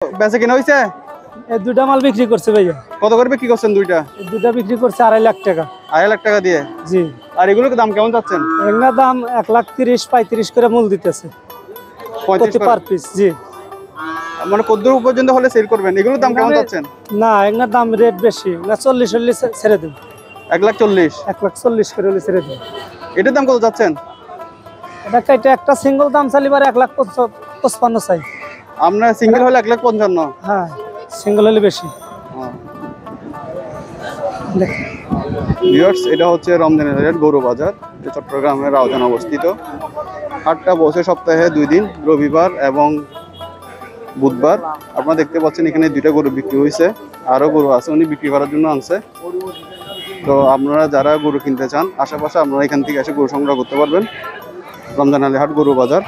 বেচে কিনা হইছে? এই দুইটা মাল বিক্রি করছে ভাইয়া। কত করে বিক্রি করছেন দুইটা? দুইটা বিক্রি করছে 2.5 লাখ টাকা। 2.5 লাখ টাকা দিয়ে? জি। আর এগুলোর দাম কেমন যাচ্ছেন? এগুলোর দাম 1,30,35 করে মূল দিতেছে 35 পার পিস। জি। মানে কতদূর পর্যন্ত হলে সেল করবেন? এগুলোর দাম কেমন যাচ্ছেন? না, এগুলোর দাম রেট বেশি, না 40 হলে ছেড়ে দেব। 1,40,000? 1,40,000 করে হলে ছেড়ে দেব। এটার দাম কত যাচ্ছেন? এটা একটা সিঙ্গেল দাম চালিবার 1,55,000 চাই। আপনার সিঙ্গেল হলে 1,55,000? হ্যাঁ, সিঙ্গেল হলে বেশি। ভিউয়ার্স, এটা হচ্ছে রমজানের হাট গরু বাজার, এটা চট্টগ্রামের আওজান অবস্থিত। হাটটা বসে সপ্তাহে 2 দিন, রবিবার এবং বুধবার। আপনারা দেখতে পাচ্ছেন এখানে 2টা গরু বিক্রি হয়েছে, আরও গরু আছে উনি বিক্রি করার জন্য আনছে। তো আপনারা যারা গরু কিনতে চান আশেপাশে আপনারা এখান থেকে এসে গরু সংগ্রহ করতে পারবেন। রমজান আলী হাট গরু বাজার।